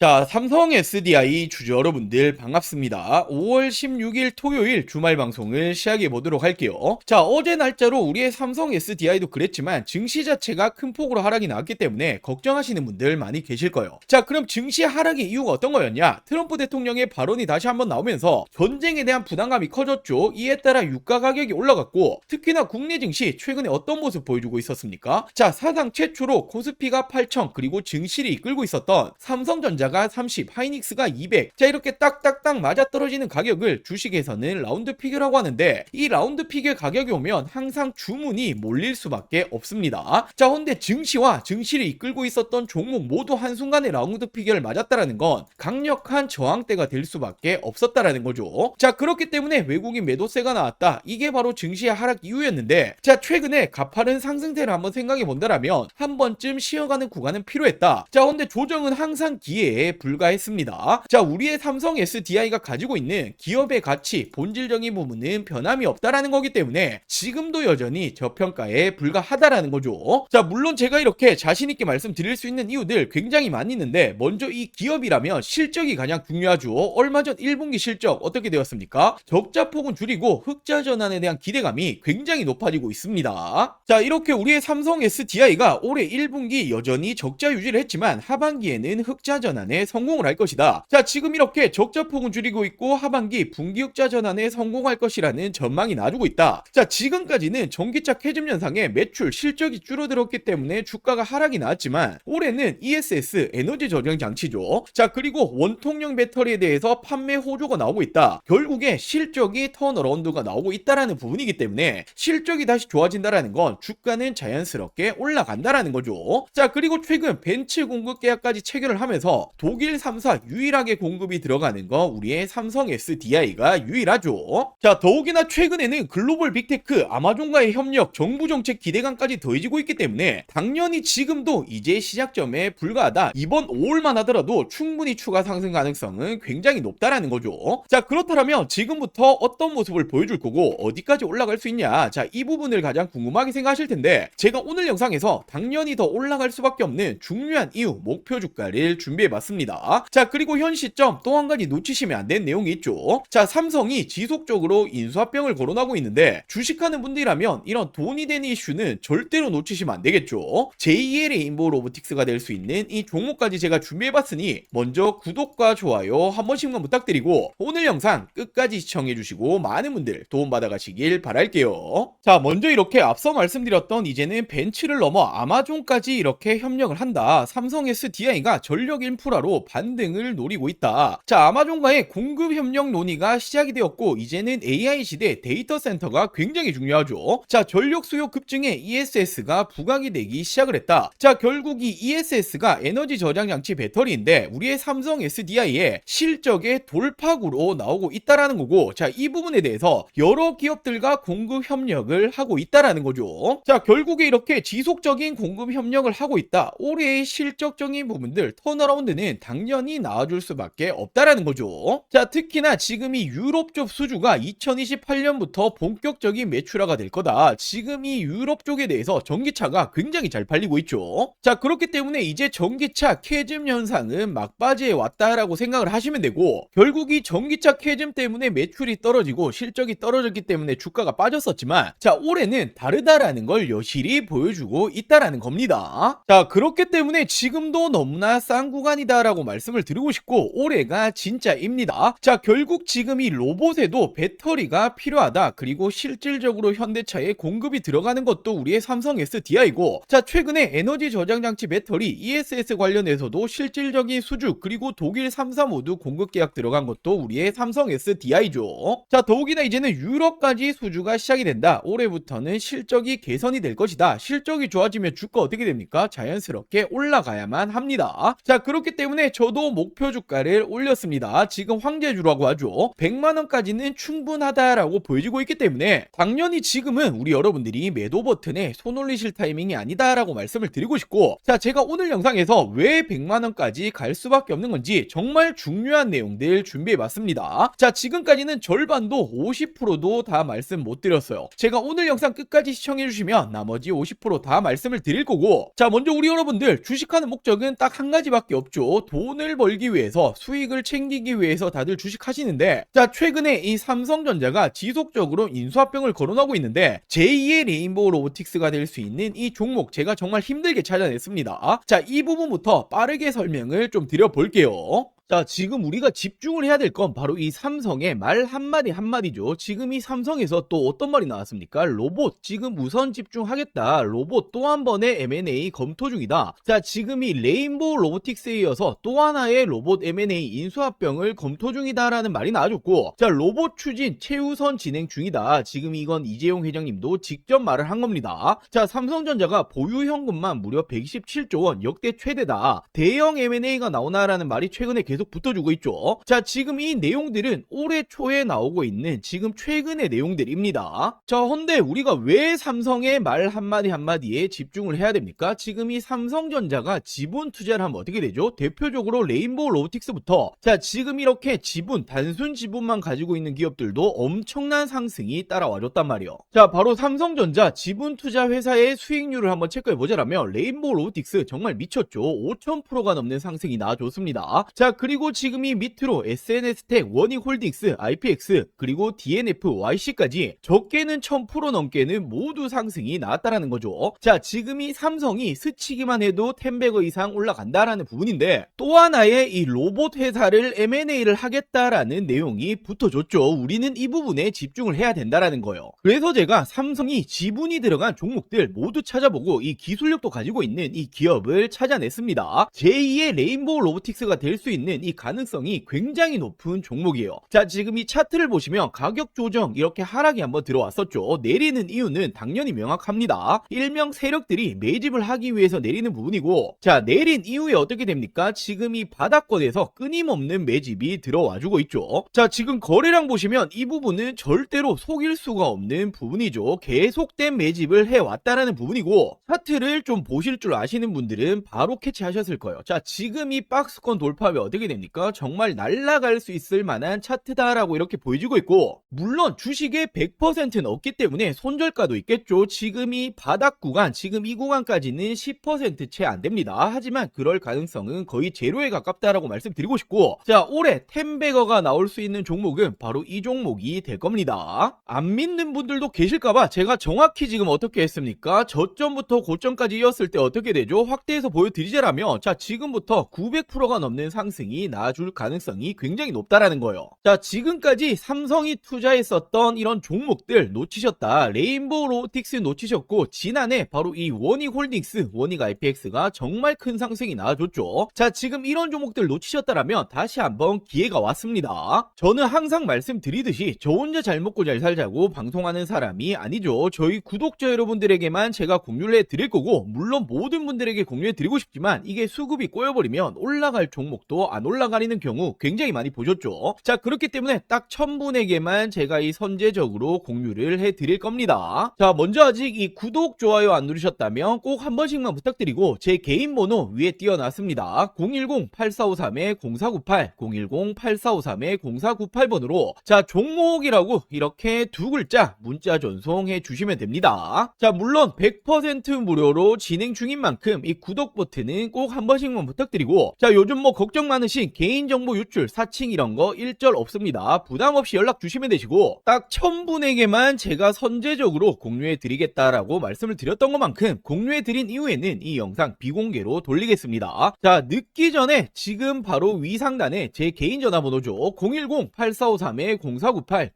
자, 삼성 SDI 주주 여러분들 반갑습니다. 5월 16일 토요일 주말 방송을 시작해 보도록 할게요. 자, 어제 날짜로 우리의 삼성 SDI도 그랬지만 증시 자체가 큰 폭으로 하락이 나왔기 때문에 걱정하시는 분들 많이 계실 거예요. 자, 그럼 증시 하락의 이유가 어떤 거였냐? 트럼프 대통령의 발언이 다시 한번 나오면서 전쟁에 대한 부담감이 커졌죠. 이에 따라 유가 가격이 올라갔고, 특히나 국내 증시 최근에 어떤 모습 보여주고 있었습니까? 자, 사상 최초로 코스피가 8천 그리고 증시를 이끌고 있었던 삼성전자가 30, 하이닉스가 200. 자, 이렇게 딱딱딱 맞아떨어지는 가격을 주식에서는 라운드 피겨라고 하는데, 이 라운드 피겨 가격이 오면 항상 주문이 몰릴 수밖에 없습니다. 자, 근데 증시와 증시를 이끌고 있었던 종목 모두 한순간에 라운드 피겨를 맞았다라는 건 강력한 저항대가 될 수밖에 없었다라는 거죠. 자, 그렇기 때문에 외국인 매도세가 나왔다. 이게 바로 증시의 하락 이유였는데, 자, 최근에 가파른 상승세를 한번 생각해 본다라면 한 번쯤 쉬어가는 구간은 필요했다. 자, 근데 조정은 항상 기회에 불과했습니다. 자, 우리의 삼성 SDI가 가지고 있는 기업의 가치, 본질적인 부분은 변함이 없다라는 거기 때문에 지금도 여전히 저평가에 불과하다라는 거죠. 자, 물론 제가 이렇게 자신있게 말씀드릴 수 있는 이유들 굉장히 많이 있는데, 먼저 이 기업이라면 실적이 가장 중요하죠. 얼마 전 1분기 실적 어떻게 되었습니까? 적자폭은 줄이고 흑자 전환에 대한 기대감이 굉장히 높아지고 있습니다. 자, 이렇게 우리의 삼성 SDI가 올해 1분기 여전히 적자 유지를 했지만 하반기에는 흑자 전환에 성공을 할 것이다. 자, 지금 이렇게 적자폭은 줄이고 있고 하반기 분기 흑자 전환에 성공할 것이라는 전망이 나주고 있다. 자, 지금까지는 전기차 캐즘 현상에 매출 실적이 줄어들었기 때문에 주가가 하락이 나왔지만 올해는 ESS 에너지 저장 장치죠. 자, 그리고 원통형 배터리에 대해서 판매 호조가 나오고 있다. 결국에 실적이 턴어라운드가 나오고 있다라는 부분이기 때문에 실적이 다시 좋아진다라는 건 주가는 자연스럽게 올라간다라는 거죠. 자, 그리고 최근 벤츠 공급 계약까지 체결을 하면서 독일 3사 유일하게 공급이 들어가는 거 우리의 삼성 SDI가 유일하죠. 자, 더욱이나 최근에는 글로벌 빅테크 아마존과의 협력, 정부 정책 기대감까지 더해지고 있기 때문에 당연히 지금도 이제 시작점에 불과하다. 이번 5월만 하더라도 충분히 추가 상승 가능성은 굉장히 높다라는 거죠. 자, 그렇다면 지금부터 어떤 모습을 보여줄 거고 어디까지 올라갈 수 있냐? 자, 이 부분을 가장 궁금하게 생각하실 텐데, 제가 오늘 영상에서 당연히 더 올라갈 수밖에 없는 중요한 이유, 목표 주가를 준비해봤습니다. 자, 그리고 현 시점 또 한 가지 놓치시면 안 되는 내용이 있죠. 자, 삼성이 지속적으로 인수합병을 거론하고 있는데, 주식하는 분들이라면 이런 돈이 되는 이슈는 절대로 놓치시면 안 되겠죠. 제2의 레인보우 로보틱스가 될 수 있는 이 종목까지 제가 준비해봤으니 먼저 구독과 좋아요 한 번씩만 부탁드리고 오늘 영상 끝까지 시청해주시고 많은 분들 도움받아 가시길 바랄게요. 자, 먼저 이렇게 앞서 말씀드렸던 이제는 벤츠를 넘어 아마존까지 이렇게 협력을 한다. 삼성 SDI가 전력 인프라로 반등을 노리고 있다. 자, 아마존과의 공급 협력 논의가 시작이 되었고 이제는 AI 시대 데이터 센터가 굉장히 중요하죠. 자, 전력 수요 급증에 ESS가 부각이 되기 시작을 했다. 자, 결국 이 ESS가 에너지 저장 장치 배터리인데 우리의 삼성 SDI의 실적의 돌파구로 나오고 있다라는 거고, 자, 이 부분에 대해서 여러 기업들과 공급 협력을 하고 있다라는 거죠. 자, 결국에 이렇게 지속적인 공급 협력을 하고 있다. 올해의 실적적인 부분들 턴어라운드는 당연히 나와줄 수밖에 없다라는 거죠. 자, 특히나 지금 이 유럽 쪽 수주가 2028년부터 본격적인 매출화가 될 거다. 지금 이 유럽 쪽에 대해서 전기차가 굉장히 잘 팔리고 있죠. 자, 그렇기 때문에 이제 전기차 캐즘 현상은 막바지에 왔다라고 생각을 하시면 되고, 결국 이 전기차 캐즘 때문에 매출이 떨어지고 실적이 떨어졌기 때문에 주가가 빠졌었지만, 자, 올해는 다르다라는 걸 여실히 보여주고 있다라는 겁니다. 자, 그렇기 때문에 지금도 너무나 싼 구간이다라고 말씀을 드리고 싶고 올해가 진짜입니다. 자, 결국 지금 이 로봇에도 배터리가 필요하다. 그리고 실질적으로 현대차에 공급이 들어가는 것도 우리의 삼성 SDI고, 자, 최근에 에너지 저장 장치 배터리 ESS 관련해서도 실질적인 수주 그리고 독일 3사 모두 공급 계약 들어간 것도 우리의 삼성 SDI죠. 자, 더욱이나 이제는 유럽까지 수주가 시작이 된다. 올해부터는 실적이 개선이 될 것이다. 실적이 좋아지면 주가 어떻게 됩니까? 자연스럽게 올라가야만 합니다. 자, 그렇기 때문에 저도 목표 주가를 올렸습니다. 지금 황제주라고 하죠. 100만원까지는 충분하다라고 보여지고 있기 때문에 당연히 지금은 우리 여러분들이 매도 버튼에 손 올리실 타이밍이 아니다라고 말씀을 드리고 싶고, 자, 제가 오늘 영상에서 왜 100만원까지 갈 수밖에 없는 건지 정말 중요한 내용들 준비해봤습니다. 자, 지금까지는 절반도 50%도 다 말씀 못 드렸어요. 제가 오늘 영상 끝까지 시청해주시면 나머지 50% 다 말씀을 드릴 거고, 자, 먼저 우리 여러분들 주식하는 목적은 딱 한 가지밖에 없죠. 아시죠? 돈을 벌기 위해서, 수익을 챙기기 위해서 다들 주식하시는데, 자, 최근에 이 삼성전자가 지속적으로 인수합병을 거론하고 있는데, 제2의 레인보우 로보틱스가 될 수 있는 이 종목 제가 정말 힘들게 찾아냈습니다. 자, 이 부분부터 빠르게 설명을 좀 드려볼게요. 자, 지금 우리가 집중을 해야 될 건 바로 이 삼성의 말 한마디 한마디죠. 지금 이 삼성에서 또 어떤 말이 나왔습니까? 로봇 지금 우선 집중하겠다. 로봇 또 한 번의 M&A 검토 중이다. 자, 지금 이 레인보우 로보틱스에 이어서 또 하나의 로봇 M&A 인수합병을 검토 중이다라는 말이 나와줬고, 자, 로봇 추진 최우선 진행 중이다. 지금 이건 이재용 회장님도 직접 말을 한 겁니다. 자, 삼성전자가 보유 현금만 무려 127조 원, 역대 최대다. 대형 M&A가 나오나라는 말이 최근에 계속 붙어주고 있죠. 자, 지금 이 내용들은 올해 초에 나오고 있는 지금 최근의 내용들입니다. 자, 헌데 우리가 왜 삼성의 말 한마디 한마디에 집중을 해야 됩니까? 지금 이 삼성전자가 지분 투자를 하면 어떻게 되죠? 대표적으로 레인보우 로보틱스부터, 자, 지금 이렇게 지분, 단순 지분만 가지고 있는 기업들도 엄청난 상승이 따라와줬단 말이에요. 자, 바로 삼성전자 지분 투자 회사의 수익률을 한번 체크해보자라면 레인보우 로보틱스 정말 미쳤죠. 5000%가 넘는 상승이 나와줬습니다. 자, 그리고 지금 이 밑으로 SNS텍, 원익홀딩스, IPX, 그리고 DNF, YC까지 적게는 1000% 넘게는 모두 상승이 나왔다라는 거죠. 자, 지금 이 삼성이 스치기만 해도 10배거 이상 올라간다라는 부분인데, 또 하나의 이 로봇 회사를 M&A를 하겠다라는 내용이 붙어줬죠. 우리는 이 부분에 집중을 해야 된다라는 거예요. 그래서 제가 삼성이 지분이 들어간 종목들 모두 찾아보고 이 기술력도 가지고 있는 이 기업을 찾아냈습니다. 제2의 레인보우 로보틱스가 될 수 있는 이 가능성이 굉장히 높은 종목이에요. 자, 지금 이 차트를 보시면 가격 조정 이렇게 하락이 한번 들어왔었죠. 내리는 이유는 당연히 명확합니다. 일명 세력들이 매집을 하기 위해서 내리는 부분이고, 자, 내린 이후에 어떻게 됩니까? 지금 이 바닥권에서 끊임없는 매집이 들어와주고 있죠. 자, 지금 거래량 보시면 이 부분은 절대로 속일 수가 없는 부분이죠. 계속된 매집을 해왔다라는 부분이고, 차트를 좀 보실 줄 아시는 분들은 바로 캐치하셨을 거예요. 자, 지금 이 박스권 돌파 후에 어떻게 됩니까? 정말 날아갈 수 있을 만한 차트다라고 이렇게 보여지고 있고, 물론 주식의 100%는 없기 때문에 손절가도 있겠죠. 지금 이 바닥 구간, 지금 이 구간까지는 10% 채 안 됩니다. 하지만 그럴 가능성은 거의 제로에 가깝다라고 말씀드리고 싶고, 자, 올해 10배거가 나올 수 있는 종목은 바로 이 종목이 될 겁니다. 안 믿는 분들도 계실까봐 제가 정확히 지금 어떻게 했습니까? 저점부터 고점까지 이었을 때 어떻게 되죠? 확대해서 보여드리자라면, 자, 지금부터 900%가 넘는 상승이 나와줄 가능성이 굉장히 높다라는 거예요. 자, 지금까지 삼성이 투자했었던 이런 종목들 놓치셨다. 레인보우 로보틱스 놓치셨고, 지난해 바로 이 원익홀딩스, 원익 IPX가 정말 큰 상승이 나와줬죠. 자, 지금 이런 종목들 놓치셨다라면 다시 한번 기회가 왔습니다. 저는 항상 말씀드리듯이 저 혼자 잘 먹고 잘 살자고 방송하는 사람이 아니죠. 저희 구독자 여러분들에게만 제가 공유를 해드릴 거고, 물론 모든 분들에게 공유해드리고 싶지만 이게 수급이 꼬여버리면 올라갈 종목도 안 올라가리는 경우 굉장히 많이 보셨죠. 자, 그렇기 때문에 딱 1000분에게만 제가 이 선제적으로 공유를 해드릴 겁니다. 자, 먼저 아직 이 구독, 좋아요 안 누르셨다면 꼭 한 번씩만 부탁드리고, 제 개인 번호 위에 띄워놨습니다. 010-8453-0498, 010-8453-0498번으로 자, 종목이라고 이렇게 두 글자 문자 전송해 주시면 됩니다. 자, 물론 100% 무료로 진행 중인 만큼 이 구독 버튼은 꼭 한 번씩만 부탁드리고, 자, 요즘 뭐 걱정 많으신 개인정보 유출, 사칭 이런 거 일절 없습니다. 부담 없이 연락 주시면 되시고, 딱 1000분에게만 제가 선제적으로 공유해 드리겠다라고 말씀을 드렸던 것만큼 공유해 드린 이후에는 이 영상 비공개로 돌리겠습니다. 자, 늦기 전에 지금 바로 위 상단에 제 개인 전화번호죠. 010-8453-0498,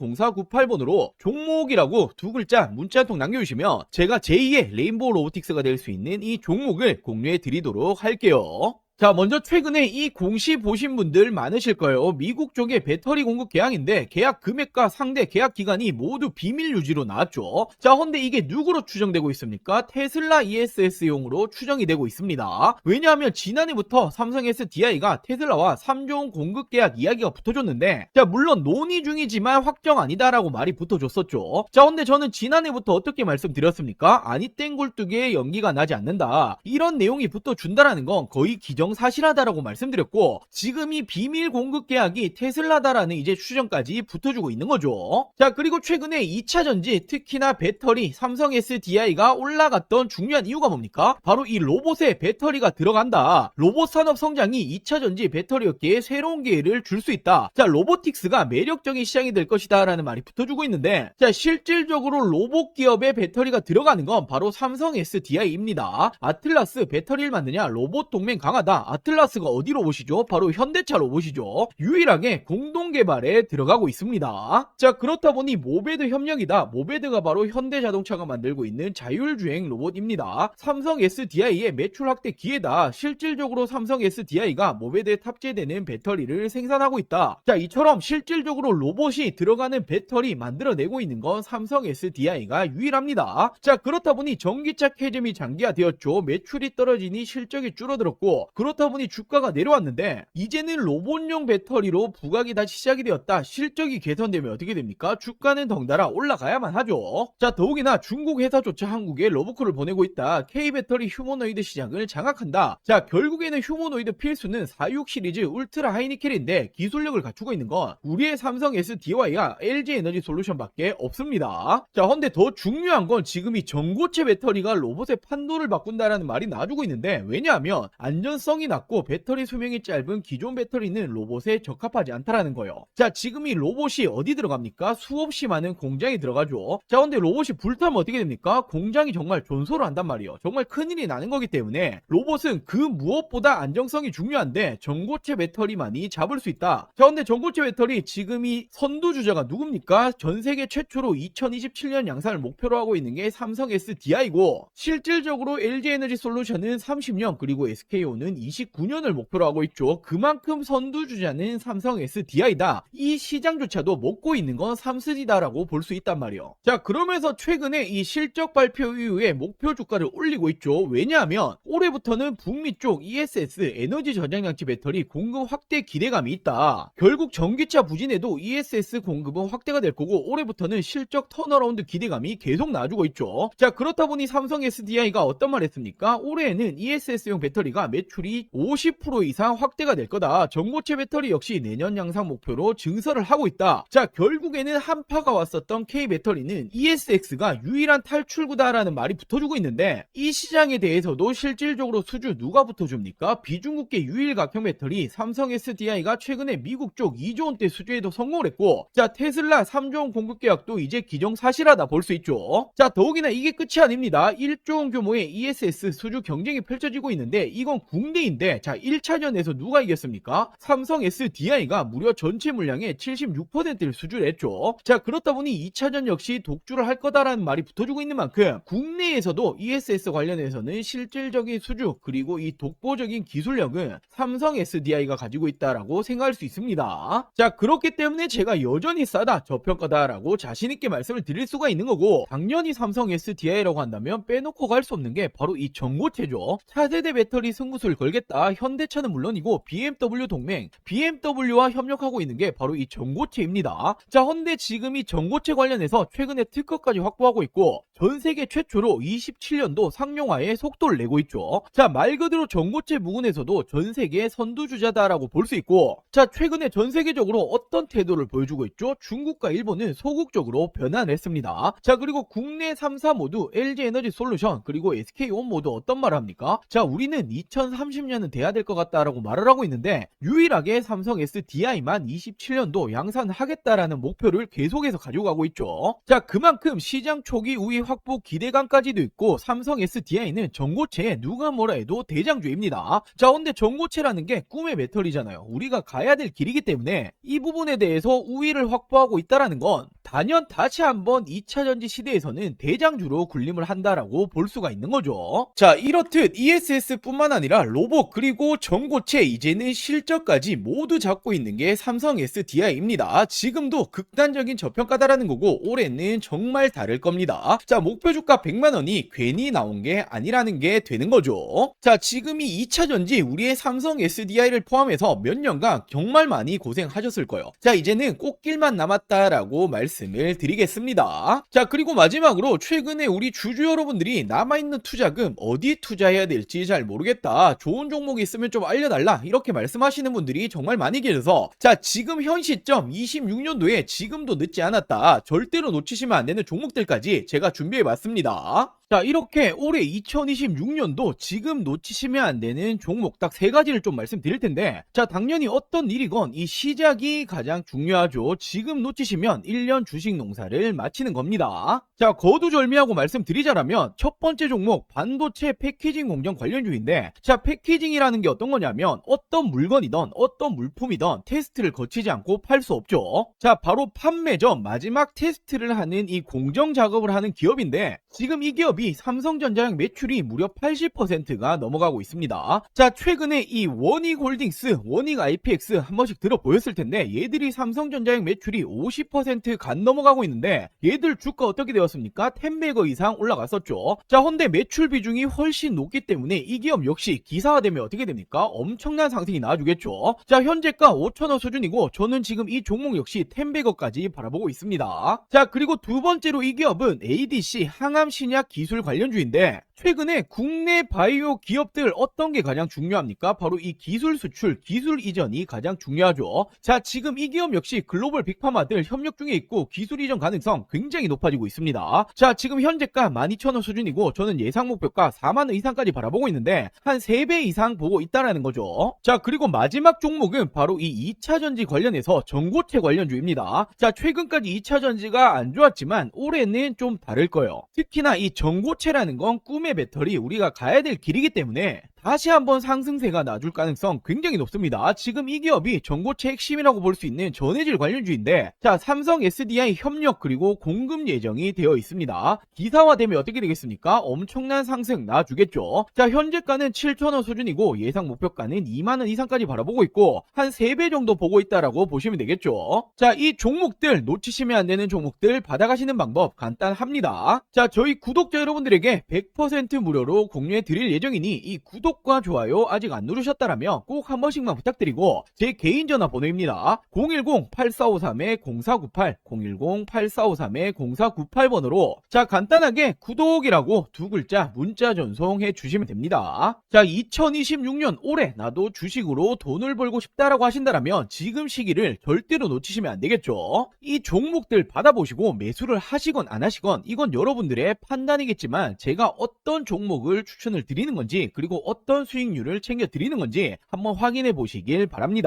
010-8453-0498번으로 종목이라고 두 글자 문자 한 통 남겨주시면 제가 제2의 레인보우 로보틱스가 될 수 있는 이 종목을 공유해 드리도록 할게요. 자, 먼저 최근에 이 공시 보신 분들 많으실 거예요. 미국 쪽의 배터리 공급 계약인데 계약 금액과 상대 계약 기간이 모두 비밀 유지로 나왔죠. 자, 근데 이게 누구로 추정되고 있습니까? 테슬라 ESS용으로 추정이 되고 있습니다. 왜냐하면 지난해부터 삼성 SDI가 테슬라와 3종 공급 계약 이야기가 붙어줬는데, 자, 물론 논의 중이지만 확정 아니다라고 말이 붙어줬었죠. 자, 근데 저는 지난해부터 어떻게 말씀드렸습니까? 아니 땡굴뚝에 연기가 나지 않는다, 이런 내용이 붙어준다라는 건 거의 기정 기정사실하다라고 말씀드렸고, 지금이 비밀 공급 계약이 테슬라다라는 이제 추정까지 붙어주고 있는 거죠. 자, 그리고 최근에 2차 전지, 특히나 배터리, 삼성 SDI가 올라갔던 중요한 이유가 뭡니까? 바로 이 로봇에 배터리가 들어간다. 로봇 산업 성장이 2차 전지 배터리 업계에 새로운 기회를 줄 수 있다. 자, 로보틱스가 매력적인 시장이 될 것이다 라는 말이 붙어주고 있는데, 자, 실질적으로 로봇 기업에 배터리가 들어가는 건 바로 삼성 SDI입니다. 아틀라스 배터리를 만드냐? 로봇 동맹 강하다. 아틀라스가 어디 로봇이죠? 바로 현대차 로봇이죠. 유일하게 공동 개발에 들어가고 있습니다. 자, 그렇다 보니 모베드 협력이다. 모베드가 바로 현대자동차가 만들고 있는 자율주행 로봇입니다. 삼성 SDI의 매출 확대 기회다. 실질적으로 삼성 SDI가 모베드에 탑재되는 배터리를 생산하고 있다. 자, 이처럼 실질적으로 로봇이 들어가는 배터리 만들어내고 있는 건 삼성 SDI가 유일합니다. 자, 그렇다 보니 전기차 캐즘이 장기화되었죠. 매출이 떨어지니 실적이 줄어들었고, 그렇다 보니 주가가 내려왔는데, 이제는 로봇용 배터리로 부각이 다시 시작이 되었다. 실적이 개선되면 어떻게 됩니까? 주가는 덩달아 올라가야만 하죠. 자, 더욱이나 중국 회사조차 한국에 러브콜을 보내고 있다. K배터리 휴머노이드 시장을 장악한다. 자, 결국에는 휴머노이드 필수는 46 시리즈 울트라 하이니켈인데, 기술력을 갖추고 있는 건 우리의 삼성 SDI와 LG에너지 솔루션밖에 없습니다. 자, 근데 더 중요한 건 지금 이 전고체 배터리가 로봇의 판도를 바꾼다라는 말이 나와주고 있는데, 왜냐하면 안전성이 낮고 배터리 수명이 짧은 기존 배터리는 로봇에 적합하지 않다라는 거예요. 자, 지금 이 로봇이 어디 들어갑니까? 수없이 많은 공장이 들어가죠. 자, 근데 로봇이 불타면 어떻게 됩니까? 공장이 정말 존소를 한단 말이에요. 정말 큰일이 나는 거기 때문에 로봇은 그 무엇보다 안정성이 중요한데 전고체 배터리만이 잡을 수 있다. 자, 근데 전고체 배터리 지금 이 선두주자가 누굽니까? 전 세계 최초로 2027년 양산을 목표로 하고 있는 게 삼성 SDI고, 실질적으로 LG에너지 솔루션은 30년, 그리고 SK온은 29년을 목표로 하고 있죠. 그만큼 선두주자는 삼성 SDI다. 이 시장조차도 먹고 있는 건 삼스디다라고 볼 수 있단 말이에요. 자, 그러면서 최근에 이 실적 발표 이후에 목표 주가를 올리고 있죠. 왜냐하면 올해부터는 북미 쪽 ESS 에너지 저장장치 배터리 공급 확대 기대감이 있다. 결국 전기차 부진에도 ESS 공급은 확대가 될 거고, 올해부터는 실적 턴어라운드 기대감이 계속 나와주고 있죠. 자, 그렇다 보니 삼성 SDI가 어떤 말 했습니까? 올해에는 ESS용 배터리가 매출이 50% 이상 확대가 될 거다. 전고체 배터리 역시 내년 양상 목표로 증설을 하고 있다. 자, 결국에는 한파가 왔었던 K배터리는 ESX가 유일한 탈출구다라는 말이 붙어주고 있는데, 이 시장에 대해서도 실질적으로 수주 누가 붙어줍니까? 비중국계 유일 각형 배터리 삼성 SDI가 최근에 미국 쪽 2조 원대 수주에도 성공을 했고, 자, 테슬라 3조 원 공급 계약도 이제 기정사실하다 볼 수 있죠. 자, 더욱이나 이게 끝이 아닙니다. 1조 원 규모의 ESS 수주 경쟁이 펼쳐지고 있는데, 이건 국내인데, 자, 1차전에서 누가 이겼습니까? 삼성 SDI가 무려 전체 물량의 76%를 수주를 했죠. 자, 그렇다 보니 2차전 역시 독주를 할 거다라는 말이 붙어주고 있는 만큼 국내에서도 ESS 관련해서는 실질적인 수주, 그리고 이 독보적인 기술력은 삼성 SDI가 가지고 있다라고 생각할 수 있습니다. 자, 그렇기 때문에 제가 여전히 싸다, 저평가다라고 자신있게 말씀을 드릴 수가 있는 거고, 당연히 삼성 SDI라고 한다면 빼놓고 갈 수 없는 게 바로 이 전고체죠. 차세대 배터리 승부수를 걸겠다. 현대차는 물론이고 BMW 동맹, BMW와 협력하고 있는 게 바로 이 전고체입니다. 자, 헌데 지금 이 전고체 관련해서 최근에 특허까지 확보하고 있고, 전 세계 최초로 27년도 상용화에 속도를 내고 있죠. 자, 말 그대로 전고체 부분에서도 전 세계 선두주자다라고 볼 수 있고, 자, 최근에 전 세계적으로 어떤 태도를 보여주고 있죠? 중국과 일본은 소극적으로 변환을 했습니다. 자, 그리고 국내 3사 모두 LG에너지 솔루션 그리고 SK온 모두 어떤 말을 합니까? 자, 우리는 2030년은 돼야 될 것 같다라고 말을 하고 있는데, 유일하게 삼성 SDI만 27년도 양산하겠다라는 목표를 계속해서 가지고 가고 있죠. 자, 그만큼 시장 초기 우위 확보 기대감까지도 있고, 삼성 SDI는 전고체에 누가 뭐라 해도 대장주입니다. 자, 근데 전고체라는 게 꿈의 배터리잖아요. 우리가 가야 될 길이기 때문에 이 부분에 대해서 우위를 확보하고 있다라는 건 단연 다시 한번 2차 전지 시대에서는 대장주로 군림을 한다라고 볼 수가 있는 거죠. 자, 이렇듯 ESS뿐만 아니라 로봇 그리고 전고체, 이제는 실적까지 모두 잡고 있는 게 삼성 SDI입니다. 지금도 극단적인 저평가다라는 거고, 올해는 정말 다를 겁니다. 자, 목표 주가 100만원이 괜히 나온 게 아니라는 게 되는 거죠. 자, 지금이 2차 전지 우리의 삼성 SDI를 포함해서 몇 년간 정말 많이 고생하셨을 거예요. 자, 이제는 꽃길만 남았다라고 말씀을 드리겠습니다. 자, 그리고 마지막으로 최근에 우리 주주 여러분들이 남아있는 투자금 어디 투자해야 될지 잘 모르겠다, 좋은 좋은 종목이 있으면 좀 알려달라 이렇게 말씀하시는 분들이 정말 많이 계셔서 자, 지금 현 시점 26년도에 지금도 늦지 않았다, 절대로 놓치시면 안 되는 종목들까지 제가 준비해 봤습니다. 자, 이렇게 올해 2026년도 지금 놓치시면 안 되는 종목 딱 3가지를 좀 말씀드릴 텐데, 자, 당연히 어떤 일이건 이 시작이 가장 중요하죠. 지금 놓치시면 1년 주식 농사를 마치는 겁니다. 자, 거두절미하고 말씀드리자라면 첫 번째 종목 반도체 패키징 공정 관련주인데, 자, 패키징이라는 게 어떤 거냐면 어떤 물건이든 어떤 물품이든 테스트를 거치지 않고 팔 수 없죠. 자, 바로 판매 전 마지막 테스트를 하는 이 공정 작업을 하는 기업인데, 지금 이 기업이 삼성전자의 매출이 무려 80%가 넘어가고 있습니다. 자, 최근에 이 원익홀딩스, 원익 IPX 한 번씩 들어보였을 텐데, 얘들이 삼성전자의 매출이 50% 간 넘어가고 있는데, 얘들 주가 어떻게 되었습니까? 10배거 이상 올라갔었죠. 자, 헌데 매출 비중이 훨씬 높기 때문에 이 기업 역시 기사화되면 어떻게 됩니까? 엄청난 상승이 나와주겠죠. 자, 현재가 5,000원 수준이고 저는 지금 이 종목 역시 10배거까지 바라보고 있습니다. 자, 그리고 두 번째로 이 기업은 ADC 항암신약 기술 관련주인데, 최근에 국내 바이오 기업들 어떤 게 가장 중요합니까? 바로 이 기술 수출, 기술 이전이 가장 중요하죠. 자, 지금 이 기업 역시 글로벌 빅파마들 협력 중에 있고 기술 이전 가능성 굉장히 높아지고 있습니다. 자, 지금 현재가 12,000원 수준이고 저는 예상 목표가 4만원 이상까지 바라보고 있는데 한 3배 이상 보고 있다라는 거죠. 자, 그리고 마지막 종목은 바로 이 2차전지 관련해서 전고체 관련주입니다. 자, 최근까지 2차전지가 안 좋았지만 올해는 좀 다를 거예요. 특히나 이 전고체라는 건 꿈의 배터리, 우리가 가야 될 길이기 때문에 다시 한번 상승세가 나줄 가능성 굉장히 높습니다. 지금 이 기업이 전고체 핵심이라고 볼 수 있는 전해질 관련주인데, 자, 삼성 SDI 협력 그리고 공급 예정이 되어 있습니다. 기사화되면 어떻게 되겠습니까? 엄청난 상승 나와주겠죠. 자, 현재가는 7,000원 수준이고 예상 목표가는 2만원 이상까지 바라보고 있고 한 3배 정도 보고 있다라고 보시면 되겠죠. 자, 이 종목들 놓치시면 안 되는 종목들 받아가시는 방법 간단합니다. 자, 저희 구독자 여러분들에게 100% 무료로 공유해 드릴 예정이니 이 구독과 좋아요 아직 안 누르셨다라면 꼭 한 번씩만 부탁드리고, 제 개인 전화번호입니다. 010-8453-0498 010-8453-0498번으로 자, 간단하게 구독이라고 두 글자 문자 전송해 주시면 됩니다. 자, 2026년 올해 나도 주식으로 돈을 벌고 싶다라고 하신다라면 지금 시기를 절대로 놓치시면 안 되겠죠. 이 종목들 받아보시고 매수를 하시건 안 하시건 이건 여러분들의 판단이겠지만, 제가 어떤 종목을 추천을 드리는 건지 그리고 어떤 수익률을 챙겨 드리는 건지 한번 확인해 보시길 바랍니다.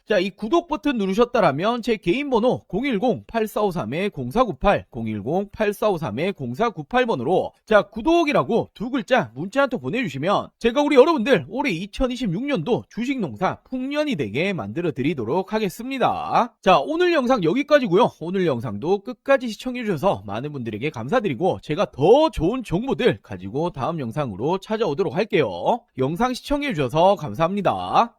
자, 이 구독 버튼 누르셨다라면 제 개인 번호 010-8453-0498 010-8453-0498번으로 자, 구독이라고 두 글자 문자 한 통 보내주시면 제가 우리 여러분들 올해 2026년도 주식농사 풍년이 되게 만들어 드리도록 하겠습니다. 자, 오늘 영상 여기까지고요. 오늘 영상도 끝까지 시청해 주셔서 많은 분들에게 감사드리고 제가 더 좋은 정보들 가지고 다음 영상으로 찾아오도록 할게요. 영상 시청해 주셔서 감사합니다.